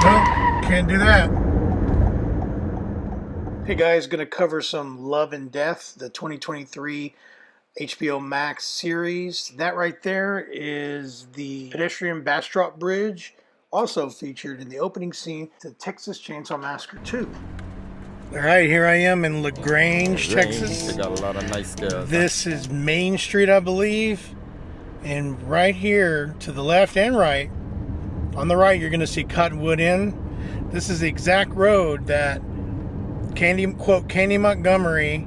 Well, can't do that. Hey guys, going to cover some Love and Death, the 2023 HBO MAX series. That right there is the pedestrian Bastrop Bridge, also featured in the opening scene to Texas Chainsaw Massacre 2. All right, here I am in LaGrange, Texas. They got a lot of nice stuff. This is Main Street, I believe. And right here, to the left and right, on the right, you're going to see Cottonwood Inn. This is the exact road that Candy Montgomery,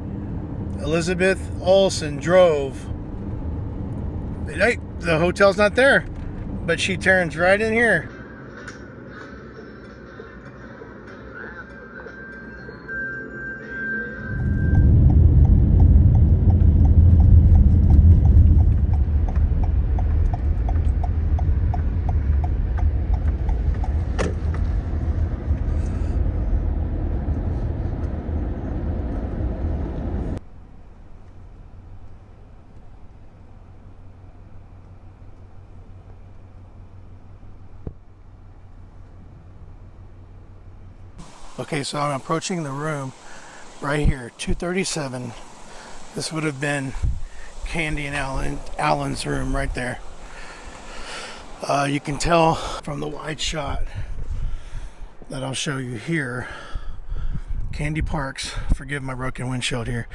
Elizabeth Olsen drove. Hey, the hotel's not there, but she turns right in here. Okay, so I'm approaching the room right here, 237. This would have been Candy and Alan's room right there. You can tell from the wide shot that I'll show you here. Candy parks, forgive my broken windshield here.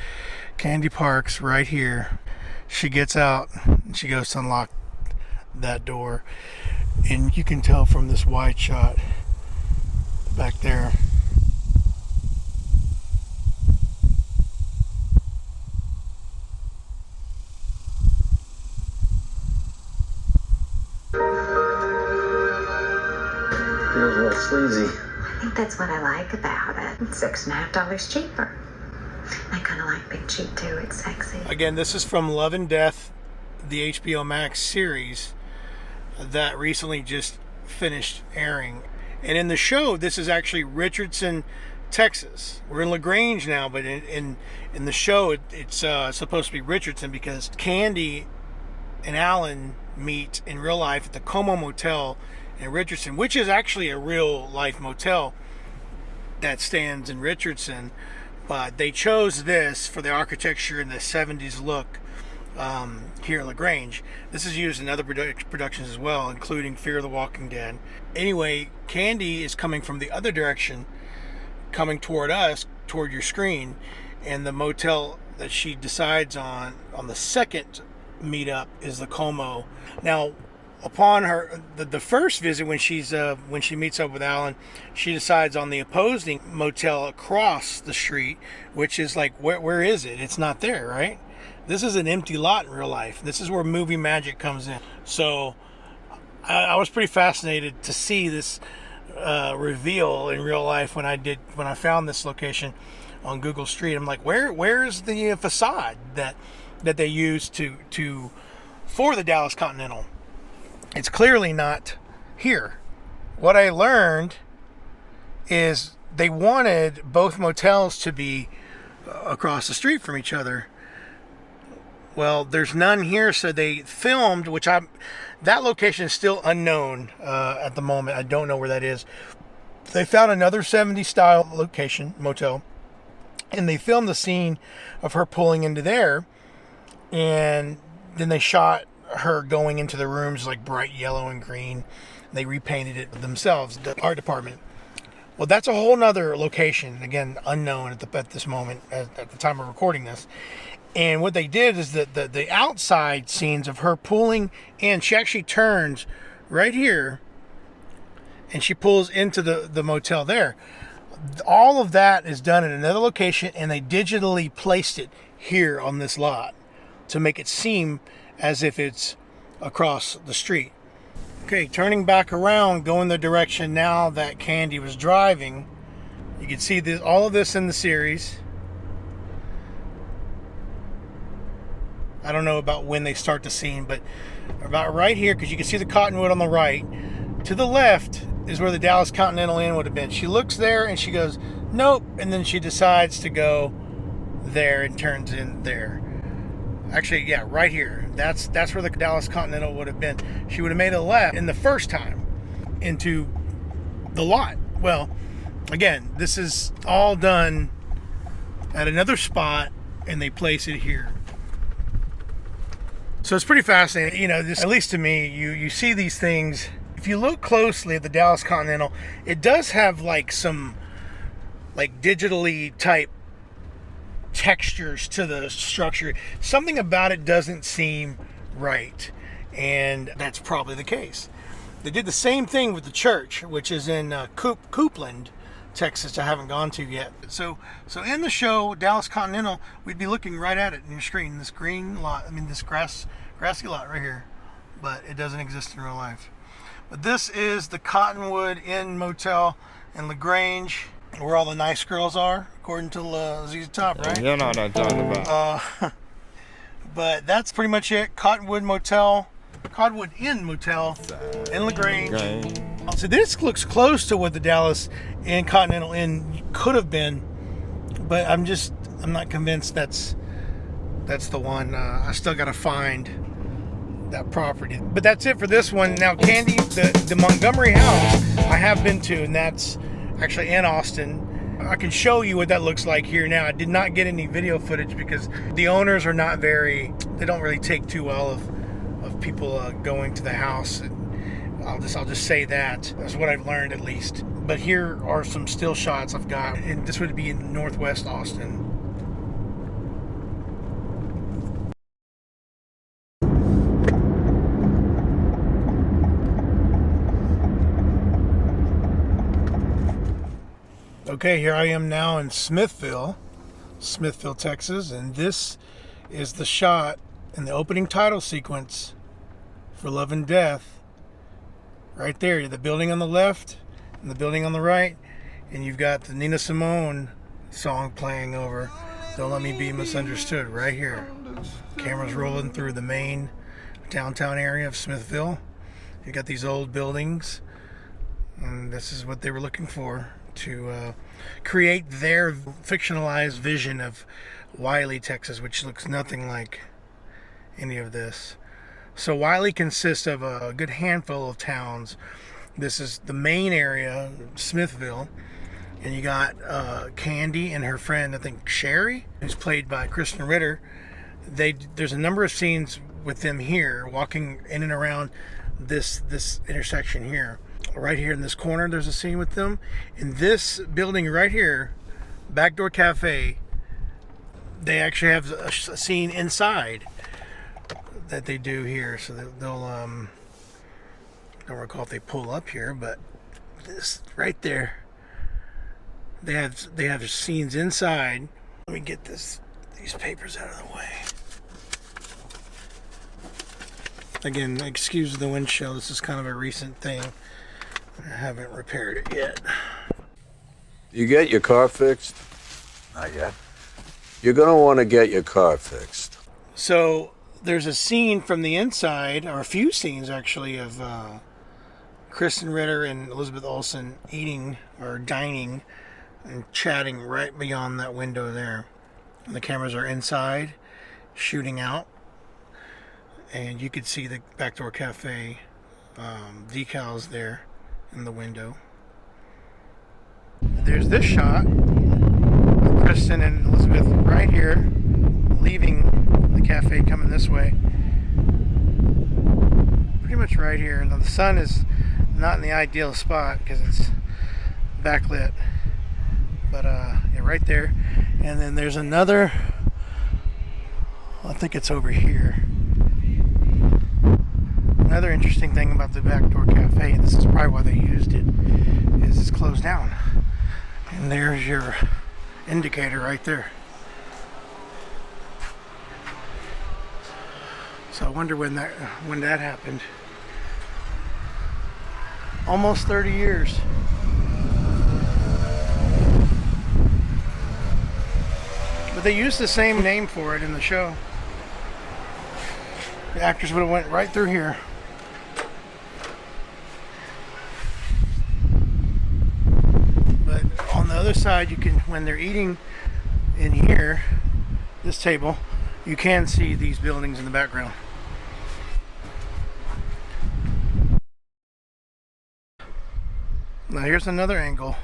Candy parks right here. She gets out and she goes to unlock that door. And you can tell from this wide shot back there. Feels a little sleazy. I think that's what I like about it. It's $6.50 cheaper. I kind of like being cheap too. It's sexy. Again, this is from Love and Death, the HBO Max series that recently just finished airing. And in the show, this is actually Richardson, Texas. We're in LaGrange now, but in the show, it's supposed to be Richardson because Candy and Alan meet in real life at the Cottonwood Motel in Richardson, which is actually a real life motel that stands in Richardson, but they chose this for the architecture and the 70s look here in LaGrange. This is used in other productions as well, including Fear of the Walking Dead. Anyway, Candy is coming from the other direction, coming toward us, toward your screen, and the motel that she decides on the second meetup is the Como. Now, upon her the first visit, when she meets up with Alan, she decides on the opposing motel across the street, which is like, where is it? It's not there, right? This is an empty lot in real life. This is where movie magic comes in. So I was pretty fascinated to see this reveal in real life when I found this location on Google Street. I'm like, where is the facade that they used for the Dallas Continental? It's clearly not here. What I learned is they wanted both motels to be across the street from each other. Well, there's none here, so they filmed, that location is still unknown at the moment. I don't know where that is. They found another 70s style location, motel, and they filmed the scene of her pulling into there, and then they shot her going into the rooms like bright yellow and green. They repainted it themselves, the art department. Well, that's a whole nother location, again unknown at this moment, at the time of recording this. And what they did is that the outside scenes of her pulling in, she actually turns right here and she pulls into the motel there. All of that is done in another location, and they digitally placed it here on this lot to make it seem as if it's across the street. Okay, turning back around, going the direction now that Candy was driving. You can see all of this in the series. I don't know about when they start the scene, but about right here, because you can see the Cottonwood on the right. To the left is where the Dallas Continental Inn would have been. She looks there and she goes, nope, and then she decides to go there and turns in there. Actually, yeah, right here. That's where the Dallas Continental would have been. She would have made a left in the first time into the lot. Well, again, this is all done at another spot, and they place it here. So it's pretty fascinating. You know, this, at least to me, you see these things. If you look closely at the Dallas Continental, it does have like some like digitally type textures to the structure. Something about it doesn't seem right, and that's probably the case. They did the same thing with the church, which is in Coupland, Texas. I haven't gone to yet. So in the show Dallas Continental, we'd be looking right at it in your screen. This green lot, I mean this grassy lot right here, but it doesn't exist in real life. But this is the Cottonwood Inn Motel in LaGrange, where all the nice girls are, according to ZZ Top, right? You know what I'm talking about. But that's pretty much it. Cottonwood Inn Motel in LaGrange. So this looks close to what the Dallas Inn Continental Inn could have been, but I'm not convinced that's the one. I still got to find that property. But that's it for this one. Now, Candy, the Montgomery house I have been to, and that's actually in Austin. I can show you what that looks like here now. I did not get any video footage because the owners are not they don't really take too well of people going to the house. I'll just say that. That's what I've learned, at least. But here are some still shots I've got, and this would be in Northwest Austin. Okay, here I am now in Smithville, Texas, and this is the shot in the opening title sequence for Love and Death. Right there, the building on the left and the building on the right, and you've got the Nina Simone song playing over Don't Let Me Be Misunderstood right here. Camera's rolling through the main downtown area of Smithville. You got these old buildings, and this is what they were looking for to create their fictionalized vision of Wylie, Texas, which looks nothing like any of this. So Wylie consists of a good handful of towns. This is the main area, Smithville, and you got Candy and her friend, I think Sherry, who's played by Kristen Ritter. There's a number of scenes with them here, walking in and around this intersection here. Right here in this corner, there's a scene with them. In this building right here, Backdoor Cafe, they actually have a scene inside that they do here. So they'll I don't recall if they pull up here, but this right there, they have scenes inside. Let me get these papers out of the way. Again, excuse the windshield. This is kind of a recent thing. I haven't repaired it yet. You get your car fixed? Not yet. You're gonna want to get your car fixed. So there's a scene from the inside, or a few scenes actually, of Kristen Ritter and Elizabeth Olsen eating or dining and chatting right beyond that window there. And the cameras are inside, shooting out, and you could see the Backdoor Cafe decals there in the window. There's this shot with Kristen and Elizabeth right here, leaving the cafe, coming this way. Pretty much right here. Now the sun is not in the ideal spot because it's backlit, but yeah, right there. And then there's another, I think it's over here. Another interesting thing about the Backdoor Cafe, and this is probably why they used it, is it's closed down. And there's your indicator right there. So I wonder when that happened. Almost 30 years. But they used the same name for it in the show. The actors would have went right through here. But on the other side, you can, when they're eating in here, this table, you can see these buildings in the background. Now here's another angle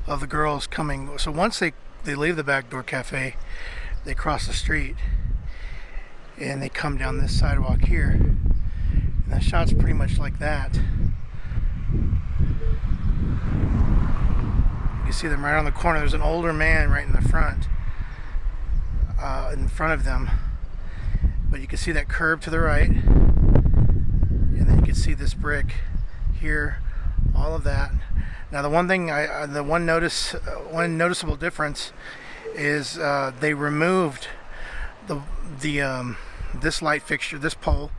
of the girls coming. So once they leave the Backdoor Cafe, they cross the street and they come down this sidewalk here. And the shot's pretty much like that. You see them right on the corner. There's an older man right in the front of them. But you can see that curb to the right. And then you can see this brick here, all of that. Now the one thing, one noticeable difference is they removed this light fixture, this pole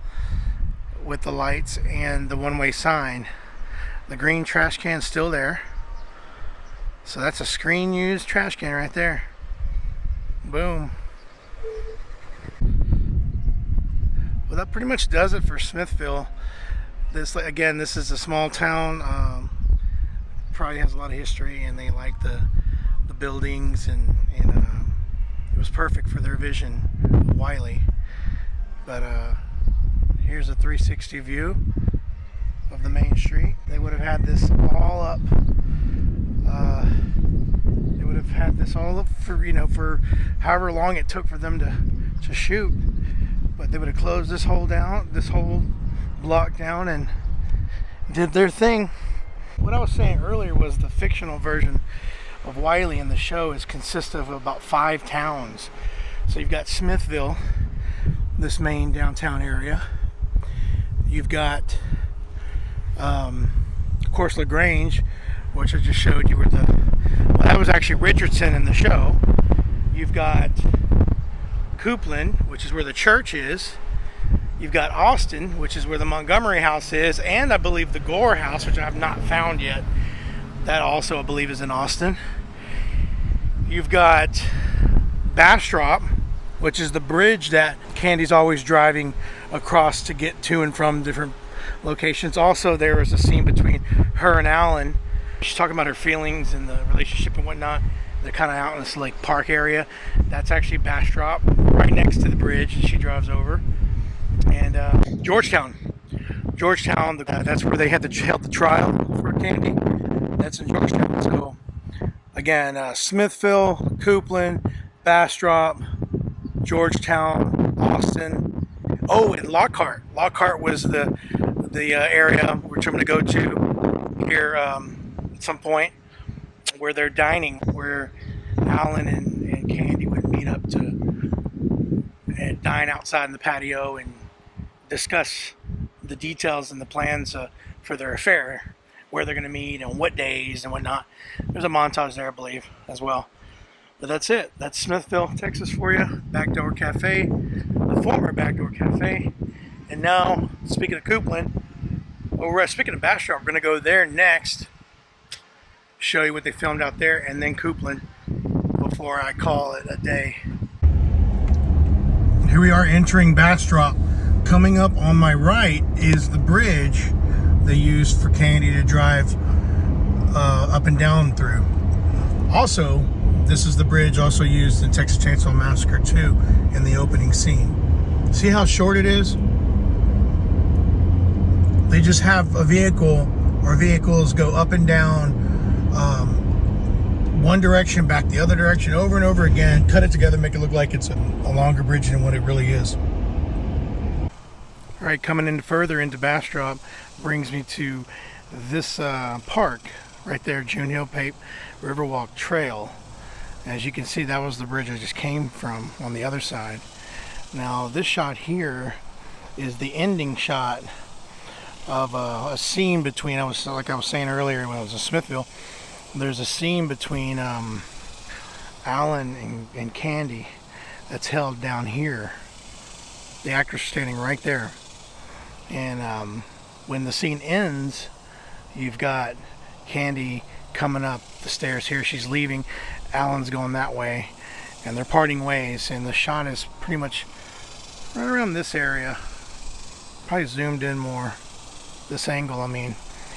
with the lights and the one-way sign. The green trash can's still there. So that's a screen used trash can right there. Boom. Well, that pretty much does it for Smithville. This is a small town. Probably has a lot of history, and they like the buildings, and it was perfect for their vision of Wylie. But here's a 360 view of the main street. They would have had this all up. They would have had this all up for however long it took for them to shoot. But they would have closed this whole block down, and did their thing. What I was saying earlier was the fictional version of Wylie in the show consists of about 5 towns. So you've got Smithville, this main downtown area. You've got, of course, LaGrange, which I just showed you that was actually Richardson in the show. You've got Coupland, which is where the church is. You've got Austin, which is where the Montgomery house is, and I believe the Gore house, which I have not found yet. That also, I believe, is in Austin. You've got Bastrop, which is the bridge that Candy's always driving across to get to and from different locations. Also, there is a scene between her and Alan. She's talking about her feelings and the relationship and whatnot. They're kind of out in this like park area. That's actually Bastrop, right next to the bridge, and she drives over. And Georgetown, that's where they held the trial for Candy. That's in Georgetown. So again, Smithville, Coupland, Bastrop, Georgetown, Austin. Oh, and Lockhart. Lockhart was the area which I'm going to go to here at some point, where they're dining, where Alan and Candy would meet up to and dine outside in the patio and discuss the details and the plans for their affair, where they're going to meet and what days and whatnot. There's a montage there, I believe, as well. But that's it. That's Smithville, Texas for you. Backdoor Cafe, the former Backdoor Cafe. And now, speaking of Coupland, speaking of Bastrop, we're going to go there next, show you what they filmed out there, and then Coupland before I call it a day. Here we are entering Bastrop. Coming up on my right is the bridge they used for Candy to drive up and down through. Also, this is the bridge also used in Texas Chainsaw Massacre 2 in the opening scene. See how short it is? They just have a vehicle or vehicles go up and down one direction, back the other direction, over and over again, cut it together, make it look like it's a longer bridge than what it really is. All right, coming in further into Bastrop brings me to this park right there, June Hill Pape Riverwalk Trail. As you can see, that was the bridge I just came from on the other side. Now this shot here is the ending shot of a scene between, like I was saying earlier when I was in Smithville, there's a scene between Alan and Candy that's held down here. The actor's standing right there. And when the scene ends, you've got Candy coming up the stairs here. She's leaving. Alan's going that way. And they're parting ways. And the shot is pretty much right around this area. Probably zoomed in more. This angle, I mean.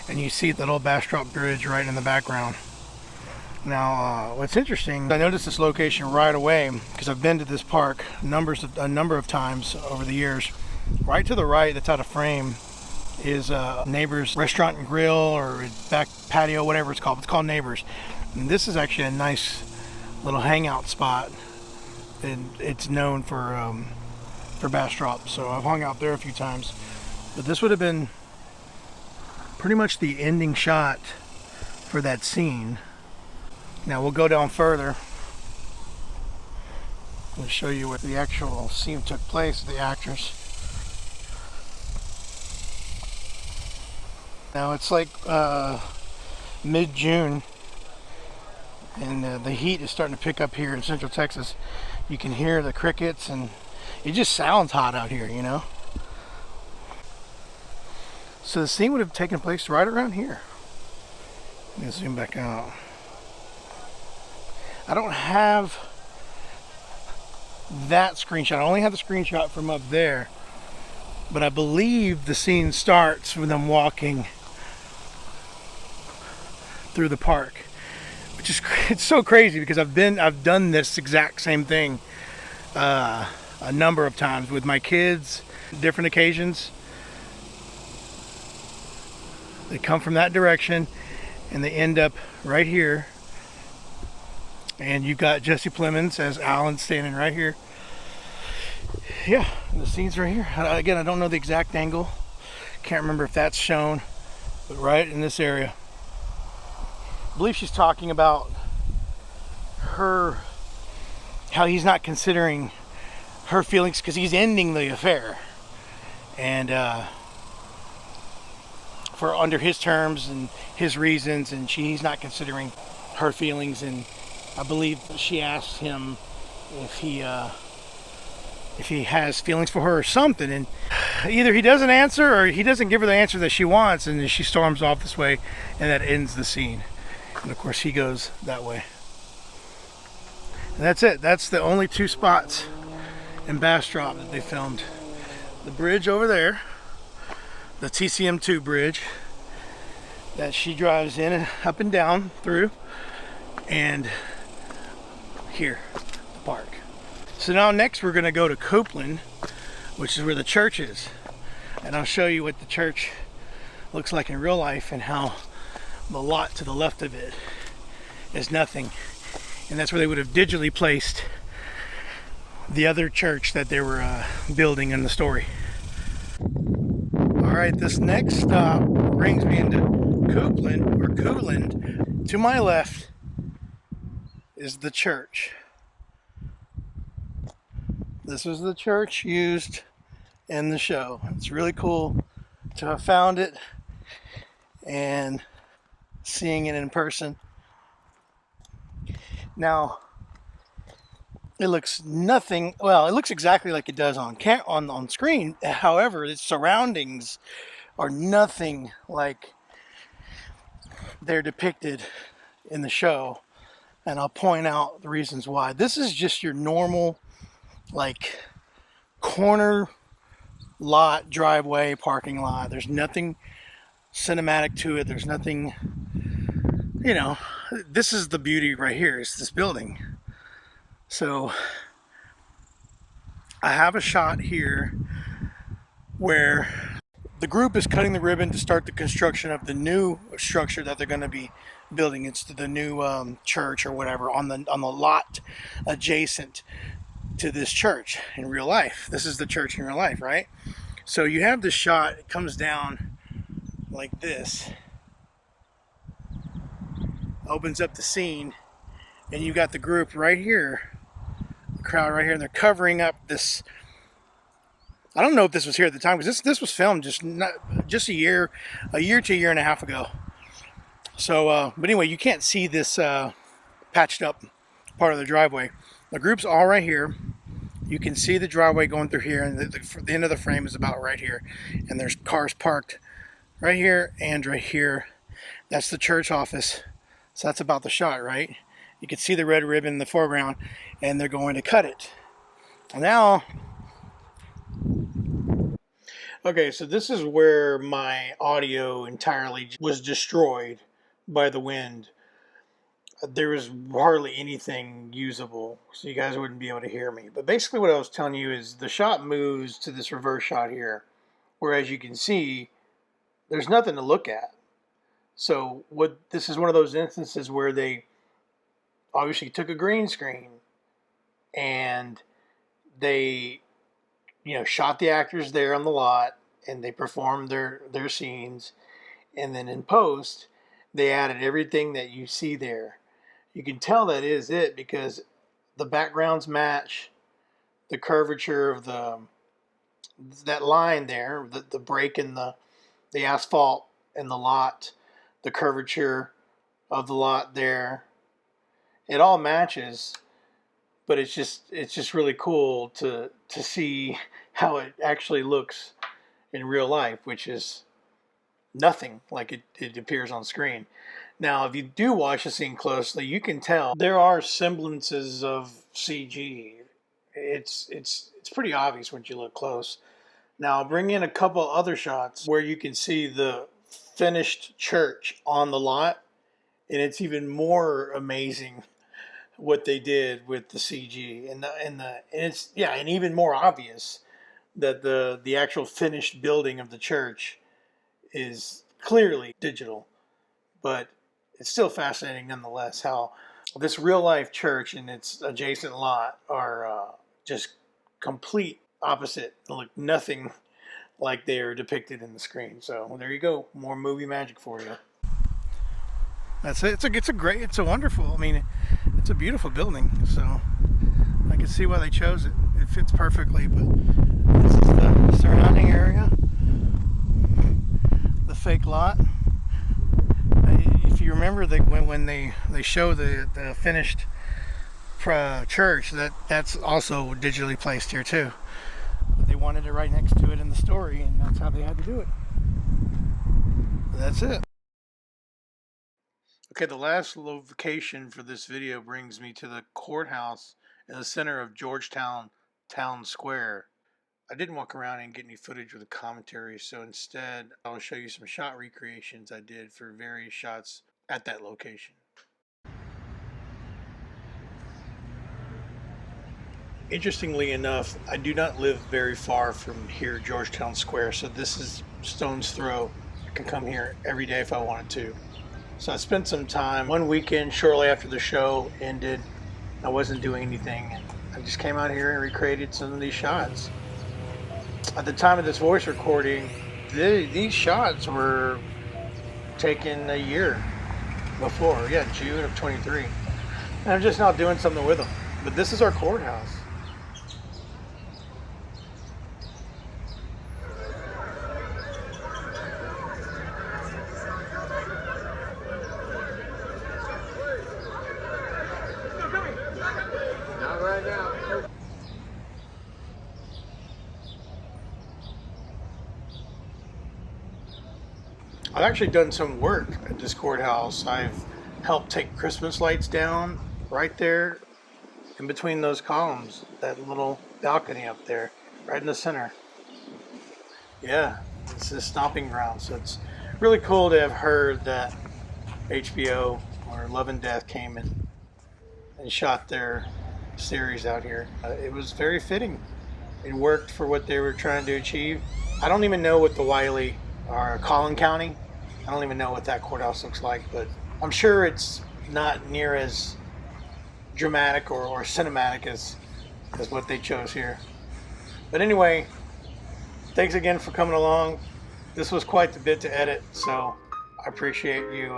And you see the little Bastrop Bridge right in the background. Now, what's interesting, I noticed this location right away because I've been to this park a number of times over the years. Right to the right, that's out of frame, is a Neighbors Restaurant and Grill, or back patio, whatever it's called. It's called Neighbors. And this is actually a nice little hangout spot, and it's known for Bastrop. So I've hung out there a few times. But this would have been pretty much the ending shot for that scene. Now we'll go down further and show you where the actual scene took place, the actress. Now it's like mid-June, and the heat is starting to pick up here in Central Texas. You can hear the crickets, and it just sounds hot out here, you know. So the scene would have taken place right around here. Let me zoom back out. I don't have that screenshot. I only have the screenshot from up there. But I believe the scene starts with them walking through the park, which is, it's so crazy because I've done this exact same thing a number of times with my kids, different occasions. They come from that direction and they end up right here, and you've got Jesse Plemons as Alan standing right here. Yeah, the scene's right here. Again, I don't know the exact angle. Can't remember if that's shown, but right in this area. I believe she's talking about her, how he's not considering her feelings because he's ending the affair, and for under his terms and his reasons, and he's not considering her feelings. And I believe she asked him if he has feelings for her or something, and either he doesn't answer or he doesn't give her the answer that she wants, and then she storms off this way, and that ends the scene. And of course he goes that way. And that's it. That's the only two spots in Bastrop that they filmed. The bridge over there, the TCM2 bridge that she drives in and up and down through, and here, the park. So now next we're going to go to Copeland, which is where the church is. And I'll show you what the church looks like in real life, and how the lot to the left of it is nothing. And that's where they would have digitally placed the other church that they were building in the story. Alright, this next stop brings me into Copeland, or Cooland. To my left is the church. This was the church used in the show. It's really cool to have found it and seeing it in person. Now, it looks nothing, well, it looks exactly like it does on screen. However, its surroundings are nothing like they're depicted in the show. And I'll point out the reasons why. This is just your normal, like, corner lot, driveway, parking lot. There's nothing cinematic to it. There's nothing, you know, this is the beauty right here, is this building. So I have a shot here where the group is cutting the ribbon to start the construction of the new structure that they're going to be building. It's the new church or whatever on the lot adjacent to this church in real life. This is the church in real life, right? So you have this shot, it comes down like this, opens up the scene, and you got the group right here, the crowd right here, and they're covering up this. I don't know if this was here at the time, because this was filmed just a year to a year and a half ago. So, but anyway, you can't see this patched up part of the driveway. The group's all right here. You can see the driveway going through here, and the end of the frame is about right here. And there's cars parked right here and right here. That's the church office. So that's about the shot, right? You can see the red ribbon in the foreground, and they're going to cut it. Now, okay, so this is where my audio entirely was destroyed by the wind. There was hardly anything usable, so you guys wouldn't be able to hear me. But basically what I was telling you is the shot moves to this reverse shot here, whereas you can see there's nothing to look at. So this is one of those instances where they obviously took a green screen and they, shot the actors there on the lot and they performed their scenes. And then in post, they added everything that you see there. You can tell that is it because the backgrounds match the curvature of that line there, the break in the asphalt in the lot, the curvature of the lot there. It all matches, but it's just really cool to see how it actually looks in real life, which is nothing like it appears on screen. Now, if you do watch the scene closely, you can tell there are semblances of CG. It's pretty obvious when you look close. Now, I'll bring in a couple other shots where you can see the finished church on the lot, and it's even more amazing what they did with the CG, and it's and even more obvious that the actual finished building of the church is clearly digital, but it's still fascinating nonetheless how this real life church and its adjacent lot are just complete opposite, look nothing like they are depicted in the screen. So there you go, more movie magic for you. That's it. It's a wonderful. I mean, it's a beautiful building. So I can see why they chose it. It fits perfectly. But this is the surrounding area, the fake lot. If you remember when they show the finished church, that's also digitally placed here too. But they wanted it right next to it in the story, and that's how they had to do it. But that's it. Okay, the last location for this video brings me to the courthouse in the center of Georgetown Town Square. I didn't walk around and get any footage with the commentary, so instead I'll show you some shot recreations I did for various shots at that location. Interestingly enough, I do not live very far from here, Georgetown Square, so this is stone's throw. I can come here every day if I wanted to. So I spent some time one weekend shortly after the show ended. I wasn't doing anything, and I just came out here and recreated some of these shots. At the time of this voice recording, these shots were taken a year before, June of 23. And I'm just now doing something with them. But this is our courthouse. Not right now. I've actually done some work at this courthouse. I've helped take Christmas lights down right there in between those columns, that little balcony up there, right in the center. Yeah, it's a stomping ground, so it's really cool to have heard that HBO or Love and Death came in and shot their series out here. It was very fitting. It worked for what they were trying to achieve. I don't even know what the Wylie or Collin County, I don't even know what that courthouse looks like, but I'm sure it's not near as dramatic or cinematic as what they chose here. But anyway, thanks again for coming along. This was quite the bit to edit, so I appreciate you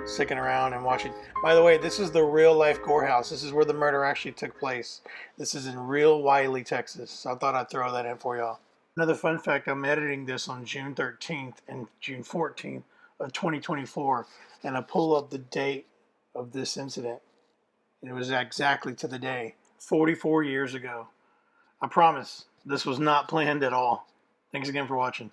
sticking around and watching. By the way, this is the real life courthouse. This is where the murder actually took place. This is in real Wylie, Texas. So I thought I'd throw that in for y'all. Another fun fact, I'm editing this on June 13th and June 14th of 2024, and I pull up the date of this incident. And it was exactly to the day, 44 years ago. I promise, this was not planned at all. Thanks again for watching.